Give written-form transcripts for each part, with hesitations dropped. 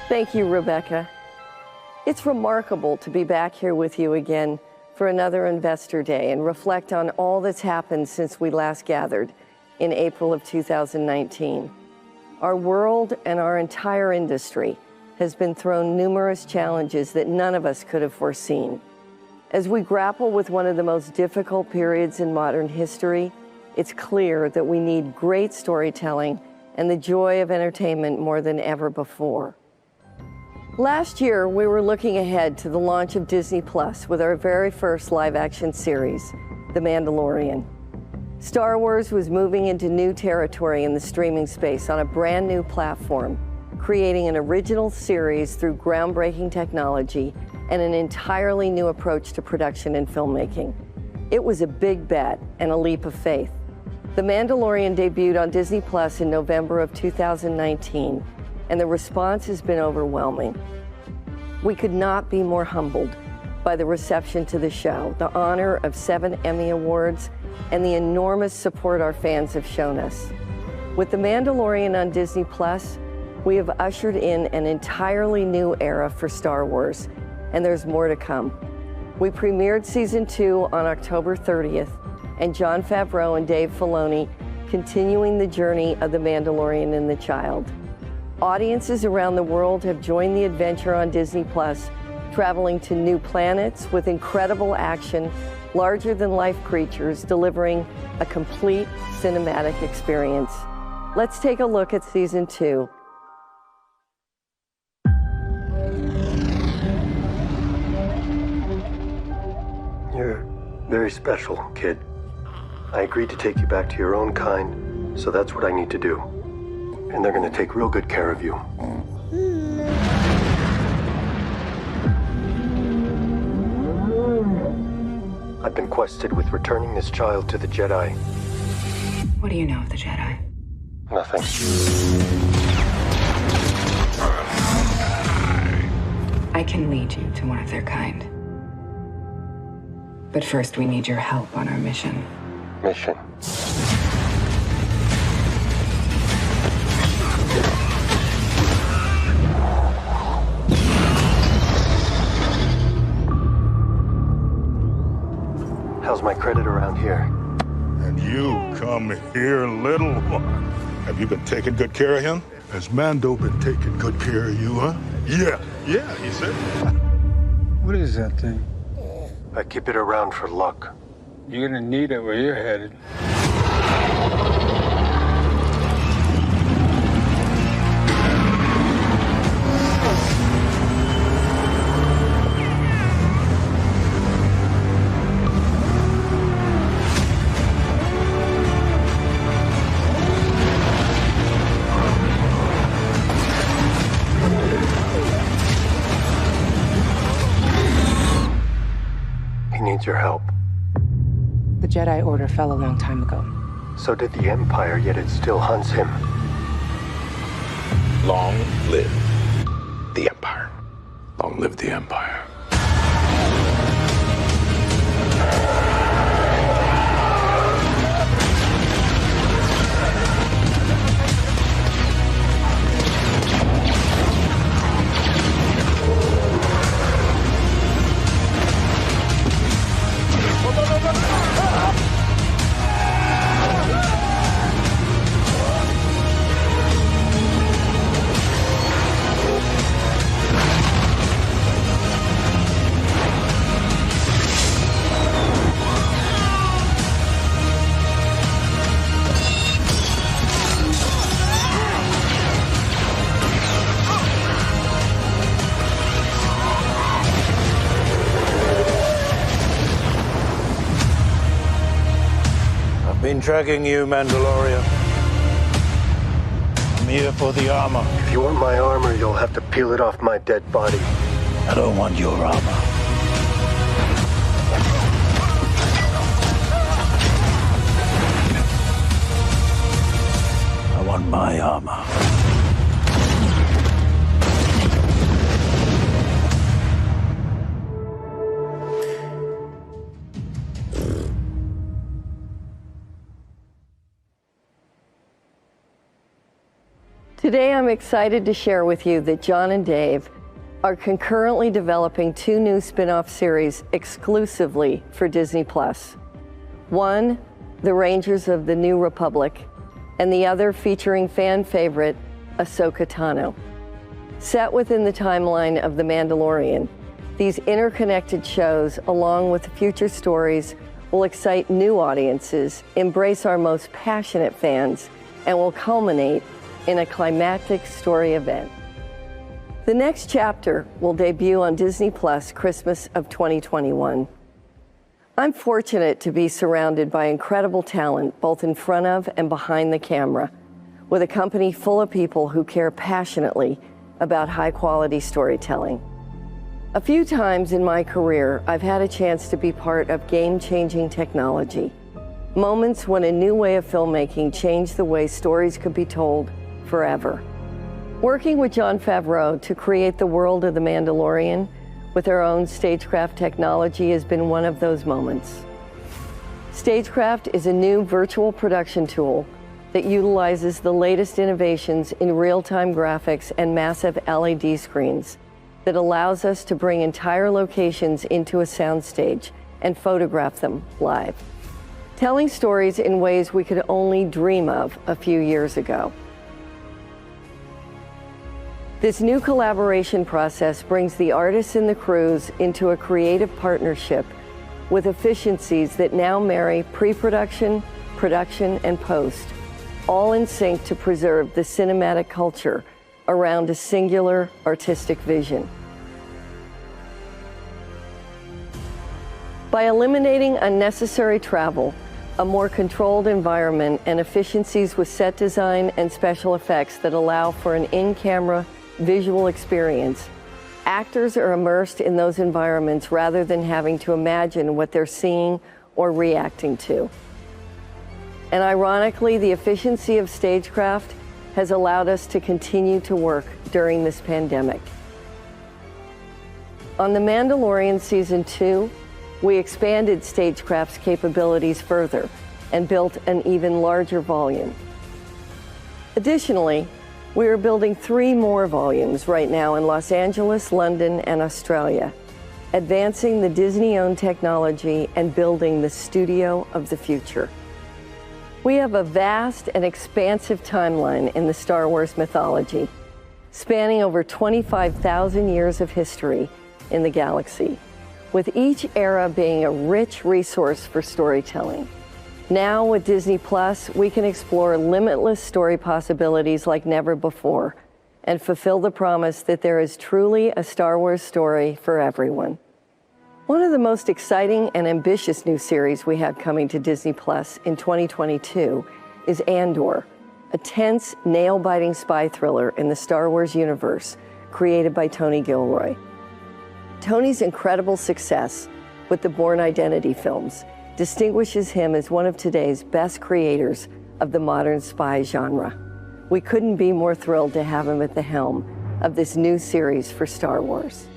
Thank you, Rebecca. It's remarkable to be back here with you again for another Investor Day and reflect on all that's happened since we last gathered in April of 2019. Our world and our entire industry has been thrown numerous challenges that none of us could have foreseen. As we grapple with one of the most difficult periods in modern history, it's clear that we need great storytelling and the joy of entertainment more than ever before. Last year, we were looking ahead to the launch of Disney Plus with our very first live-action series, The Mandalorian. Star Wars was moving into new territory in the streaming space on a brand new platform, creating an original series through groundbreaking technology and an entirely new approach to production and filmmaking. It was a big bet and a leap of faith. The Mandalorian debuted on Disney Plus in November of 2019, and the response has been overwhelming. We could not be more humbled by the reception to the show, the honor of 7 Emmy Awards, and the enormous support our fans have shown us. With The Mandalorian on Disney Plus, we have ushered in an entirely new era for Star Wars, and there's more to come. We premiered season 2 on October 30th, and Jon Favreau and Dave Filoni continuing the journey of The Mandalorian and the Child. Audiences around the world have joined the adventure on Disney Plus, traveling to new planets with incredible action, larger-than-life creatures, delivering a complete cinematic experience. Let's take a look at season 2. You're very special, kid. I agreed to take you back to your own kind, so that's what I need to do. And they're gonna take real good care of you. I've been quested with returning this child to the Jedi. What do you know of the Jedi? Nothing. I can lead you to one of their kind. But first, we need your help on our mission. Mission. How's my credit around here? And you come here, little one. Have you been taking good care of him? Has Mando been taking good care of you, huh? Yeah, he said. What is that thing? I keep it around for luck. You're gonna need it where you're headed. He needs your help. The Jedi Order fell a long time ago. So did the Empire, yet it still hunts him. Long live the Empire. Long live the Empire. Been tracking you, Mandalorian. I'm here for the armor. If you want my armor, you'll have to peel it off my dead body. I don't want your armor. I want my armor. Today, I'm excited to share with you that John and Dave are concurrently developing 2 new spin-off series exclusively for Disney+. One, The Rangers of the New Republic, and the other featuring fan favorite, Ahsoka Tano. Set within the timeline of The Mandalorian, these interconnected shows, along with future stories, will excite new audiences, embrace our most passionate fans, and will culminate in a climactic story event. The next chapter will debut on Disney Plus Christmas of 2021. I'm fortunate to be surrounded by incredible talent, both in front of and behind the camera, with a company full of people who care passionately about high-quality storytelling. A few times in my career, I've had a chance to be part of game-changing technology, moments when a new way of filmmaking changed the way stories could be told forever. Working with Jon Favreau to create the world of The Mandalorian with our own Stagecraft technology has been one of those moments. Stagecraft is a new virtual production tool that utilizes the latest innovations in real-time graphics and massive LED screens that allows us to bring entire locations into a soundstage and photograph them live, telling stories in ways we could only dream of a few years ago. This new collaboration process brings the artists and the crews into a creative partnership with efficiencies that now marry pre-production, production, and post, all in sync to preserve the cinematic culture around a singular artistic vision. By eliminating unnecessary travel, a more controlled environment, and efficiencies with set design and special effects that allow for an in-camera visual experience, actors are immersed in those environments rather than having to imagine what they're seeing or reacting to. And ironically, the efficiency of Stagecraft has allowed us to continue to work during this pandemic. On The Mandalorian Season 2, we expanded Stagecraft's capabilities further and built an even larger volume. Additionally, we are building 3 more volumes right now in Los Angeles, London, and Australia, advancing the Disney-owned technology and building the studio of the future. We have a vast and expansive timeline in the Star Wars mythology, spanning over 25,000 years of history in the galaxy, with each era being a rich resource for storytelling. Now with Disney Plus, we can explore limitless story possibilities like never before and fulfill the promise that there is truly a Star Wars story for everyone. One of the most exciting and ambitious new series we have coming to Disney Plus in 2022 is Andor, a tense, nail-biting spy thriller in the Star Wars universe created by Tony Gilroy. Tony's incredible success with the Bourne Identity films distinguishes him as one of today's best creators of the modern spy genre. We couldn't be more thrilled to have him at the helm of this new series for Star Wars.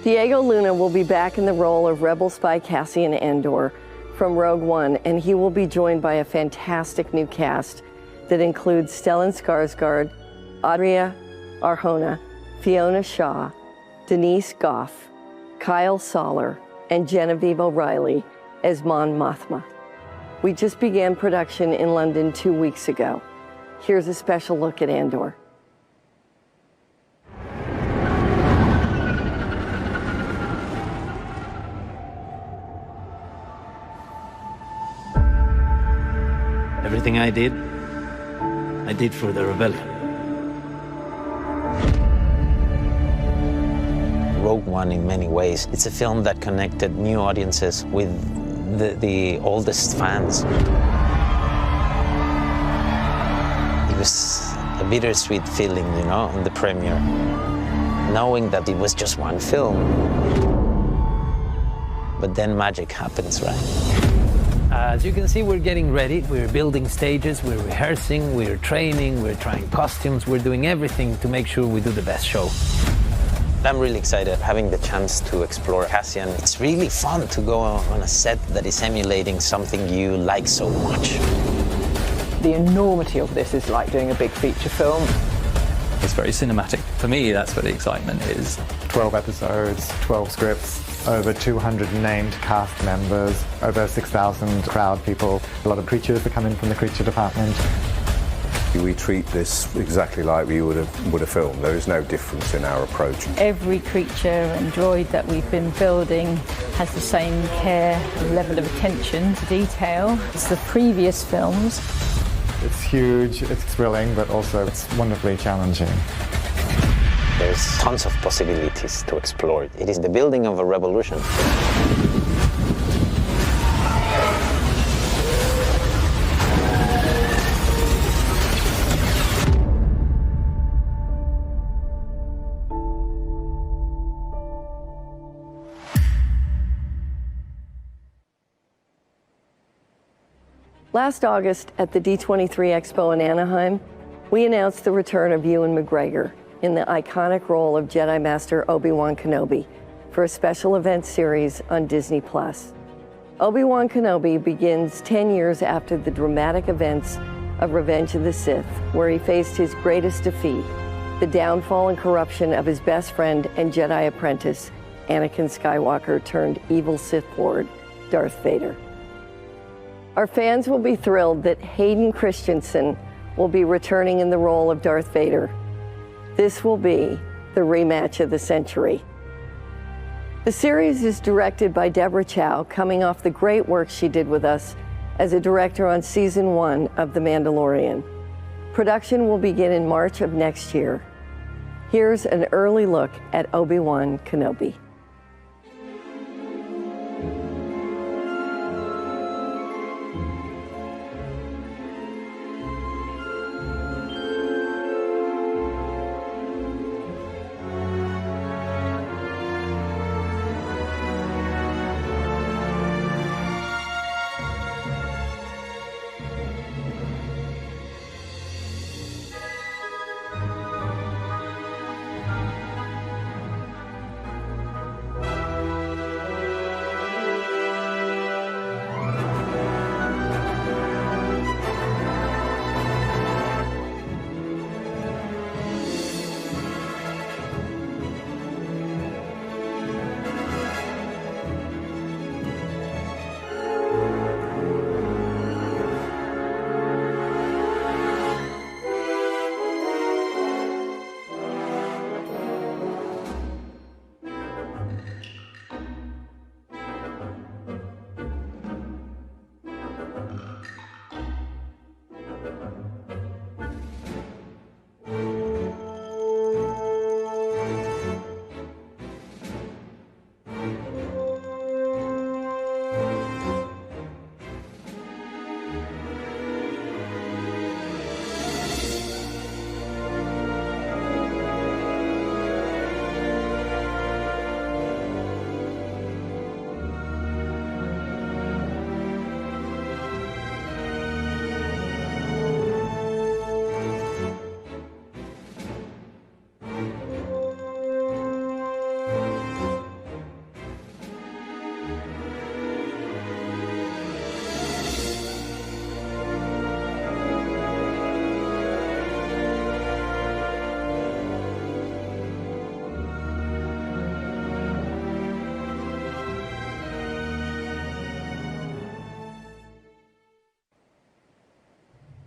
Diego Luna will be back in the role of Rebel spy Cassian Andor from Rogue One, and he will be joined by a fantastic new cast that includes Stellan Skarsgård, Adria Arjona, Fiona Shaw, Denise Gough, Kyle Soller, and Genevieve O'Reilly as Mon Mothma. We just began production in London 2 weeks ago. Here's a special look at Andor. Everything I did for the rebellion. Rogue One, in many ways, it's a film that connected new audiences with the oldest fans. It was a bittersweet feeling, you know, in the premiere, knowing that it was just one film. But then magic happens, right? As you can see, we're getting ready. We're building stages, we're rehearsing, we're training, we're trying costumes, we're doing everything to make sure we do the best show. I'm really excited having the chance to explore Cassian. It's really fun to go on a set that is emulating something you like so much. The enormity of this is like doing a big feature film. It's very cinematic. For me, that's where the excitement is. 12 episodes, 12 scripts, over 200 named cast members, over 6,000 crowd people, a lot of creatures that come in from the creature department. We treat this exactly like we would have filmed. There is no difference in our approach. Every creature and droid that we've been building has the same care, level of attention to detail as the previous films. It's huge, it's thrilling, but also it's wonderfully challenging. There's tons of possibilities to explore. It is the building of a revolution. Last August at the D23 Expo in Anaheim, we announced the return of Ewan McGregor in the iconic role of Jedi Master Obi-Wan Kenobi for a special event series on Disney+. Obi-Wan Kenobi begins 10 years after the dramatic events of Revenge of the Sith, where he faced his greatest defeat, the downfall and corruption of his best friend and Jedi apprentice, Anakin Skywalker turned evil Sith Lord, Darth Vader. Our fans will be thrilled that Hayden Christensen will be returning in the role of Darth Vader. This will be the rematch of the century. The series is directed by Deborah Chow, coming off the great work she did with us as a director on season 1 of The Mandalorian. Production will begin in March of next year. Here's an early look at Obi-Wan Kenobi.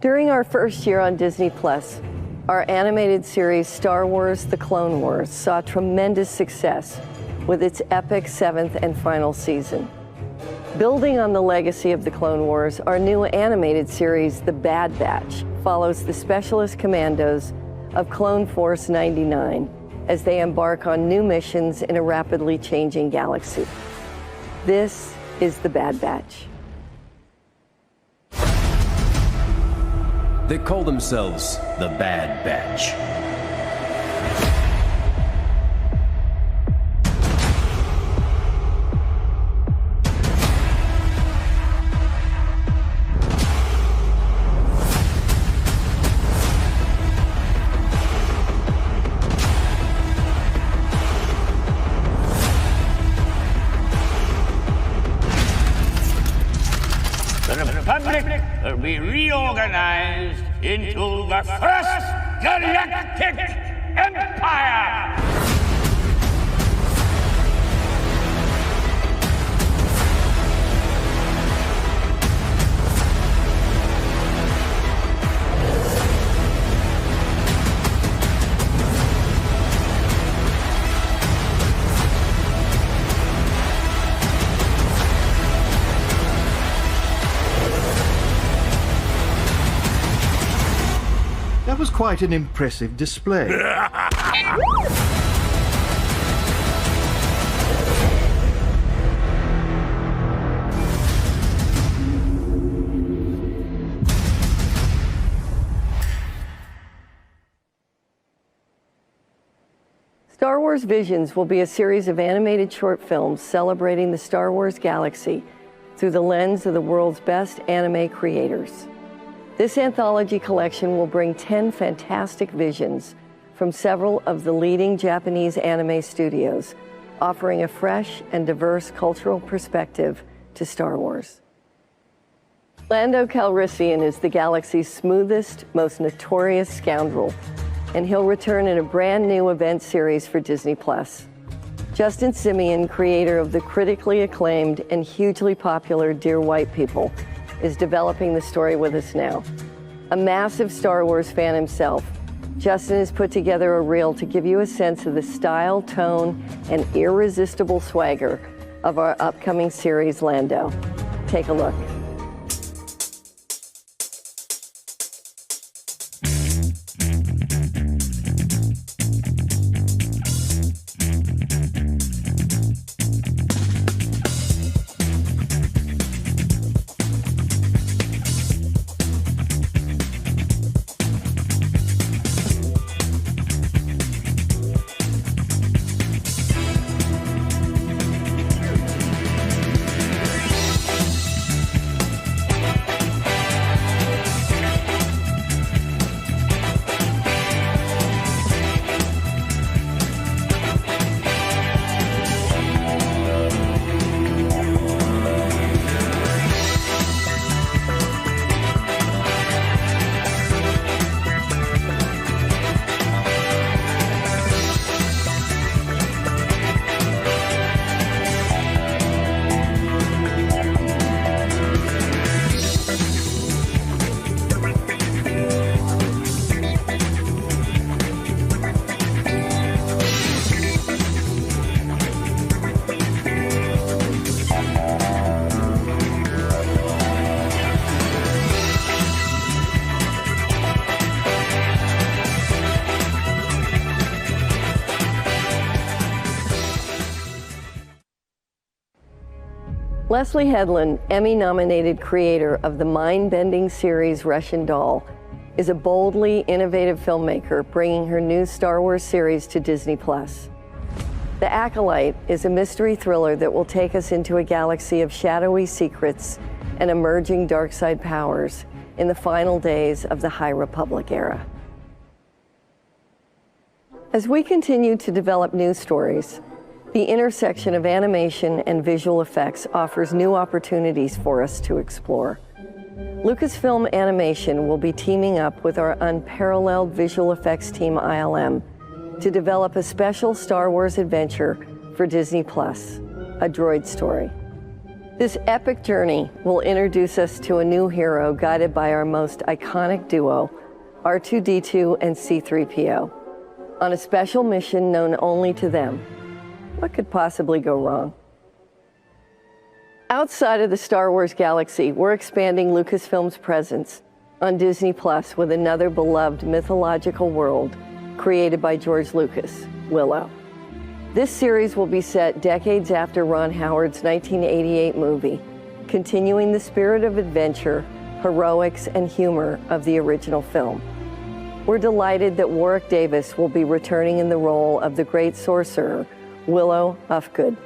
During our first year on Disney+, our animated series Star Wars: The Clone Wars saw tremendous success with its epic 7th and final season. Building on the legacy of The Clone Wars, our new animated series, The Bad Batch, follows the Specialist Commandos of Clone Force 99 as they embark on new missions in a rapidly changing galaxy. This is The Bad Batch. They call themselves the Bad Batch. The Republic will be reorganized into the First Galactic Empire! That was quite an impressive display. Star Wars Visions will be a series of animated short films celebrating the Star Wars galaxy through the lens of the world's best anime creators. This anthology collection will bring 10 fantastic visions from several of the leading Japanese anime studios, offering a fresh and diverse cultural perspective to Star Wars. Lando Calrissian is the galaxy's smoothest, most notorious scoundrel, and he'll return in a brand new event series for Disney+. Justin Simien, creator of the critically acclaimed and hugely popular Dear White People, is developing the story with us now. A massive Star Wars fan himself, Justin has put together a reel to give you a sense of the style, tone, and irresistible swagger of our upcoming series, Lando. Take a look. Leslie Headland, Emmy-nominated creator of the mind-bending series Russian Doll, is a boldly innovative filmmaker bringing her new Star Wars series to Disney+. The Acolyte is a mystery thriller that will take us into a galaxy of shadowy secrets and emerging dark side powers in the final days of the High Republic era. As we continue to develop new stories, the intersection of animation and visual effects offers new opportunities for us to explore. Lucasfilm Animation will be teaming up with our unparalleled visual effects team ILM to develop a special Star Wars adventure for Disney+, A Droid Story. This epic journey will introduce us to a new hero guided by our most iconic duo, R2-D2 and C-3PO, on a special mission known only to them. What could possibly go wrong? Outside of the Star Wars galaxy, we're expanding Lucasfilm's presence on Disney+ with another beloved mythological world created by George Lucas, Willow. This series will be set decades after Ron Howard's 1988 movie, continuing the spirit of adventure, heroics, and humor of the original film. We're delighted that Warwick Davis will be returning in the role of the great sorcerer, Willow Ufgood.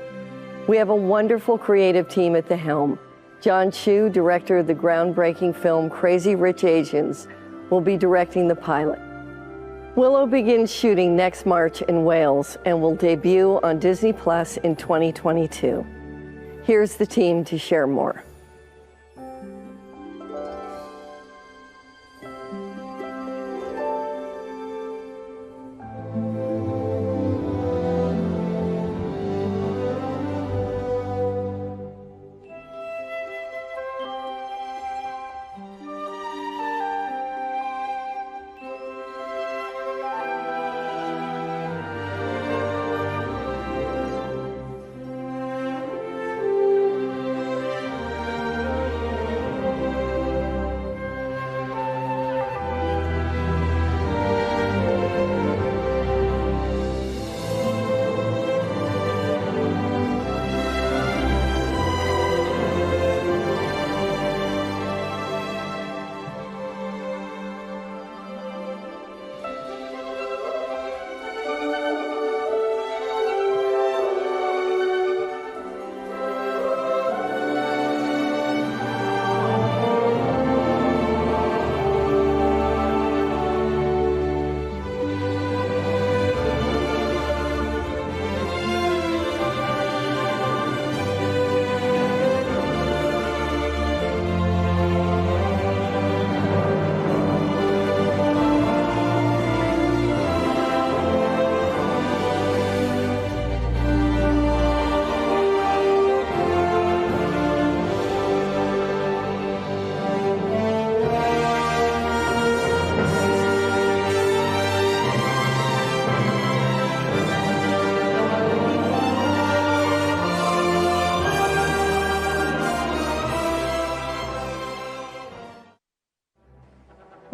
We have a wonderful creative team at the helm. John Chu, director of the groundbreaking film Crazy Rich Asians, will be directing the pilot. Willow begins shooting next March in Wales and will debut on Disney+ in 2022. Here's the team to share more.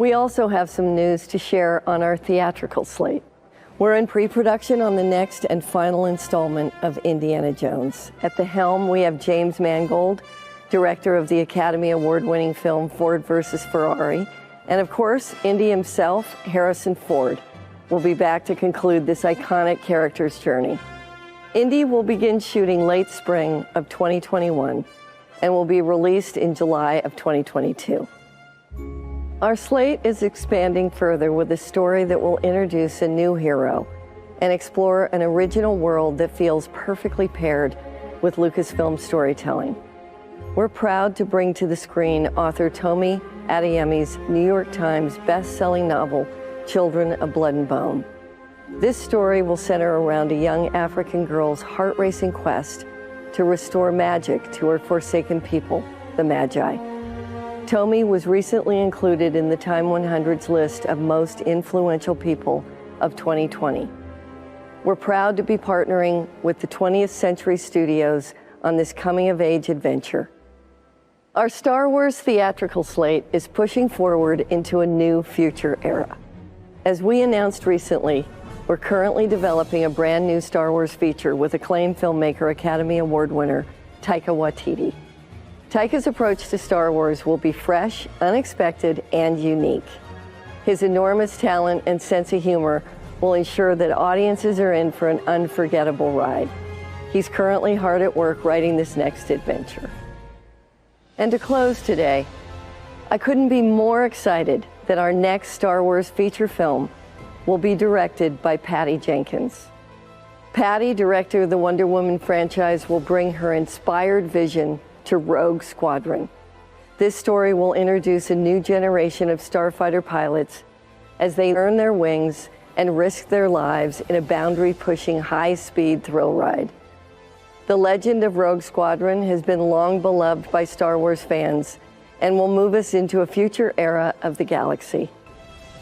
We also have some news to share on our theatrical slate. We're in pre-production on the next and final installment of Indiana Jones. At the helm, we have James Mangold, director of the Academy Award-winning film Ford vs. Ferrari, and of course, Indy himself, Harrison Ford, will be back to conclude this iconic character's journey. Indy will begin shooting late spring of 2021 and will be released in July of 2022. Our slate is expanding further with a story that will introduce a new hero and explore an original world that feels perfectly paired with Lucasfilm storytelling. We're proud to bring to the screen author Tomi Adeyemi's New York Times best-selling novel, Children of Blood and Bone. This story will center around a young African girl's heart-racing quest to restore magic to her forsaken people, the Magi. Tomi was recently included in the Time 100's list of most influential people of 2020. We're proud to be partnering with the 20th Century Studios on this coming-of-age adventure. Our Star Wars theatrical slate is pushing forward into a new future era. As we announced recently, we're currently developing a brand new Star Wars feature with acclaimed filmmaker, Academy Award winner, Taika Waititi. Taika's approach to Star Wars will be fresh, unexpected, and unique. His enormous talent and sense of humor will ensure that audiences are in for an unforgettable ride. He's currently hard at work writing this next adventure. And to close today, I couldn't be more excited that our next Star Wars feature film will be directed by Patty Jenkins. Patty, director of the Wonder Woman franchise, will bring her inspired vision to Rogue Squadron. This story will introduce a new generation of starfighter pilots as they earn their wings and risk their lives in a boundary-pushing, high-speed thrill ride. The legend of Rogue Squadron has been long beloved by Star Wars fans and will move us into a future era of the galaxy.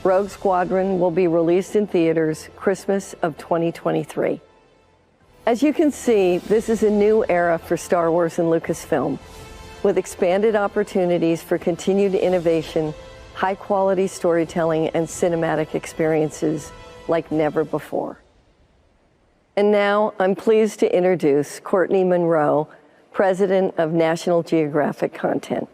Rogue Squadron will be released in theaters Christmas of 2023. As you can see, this is a new era for Star Wars and Lucasfilm, with expanded opportunities for continued innovation, high-quality storytelling, and cinematic experiences like never before. And now I'm pleased to introduce Courtney Monroe, President of National Geographic Content.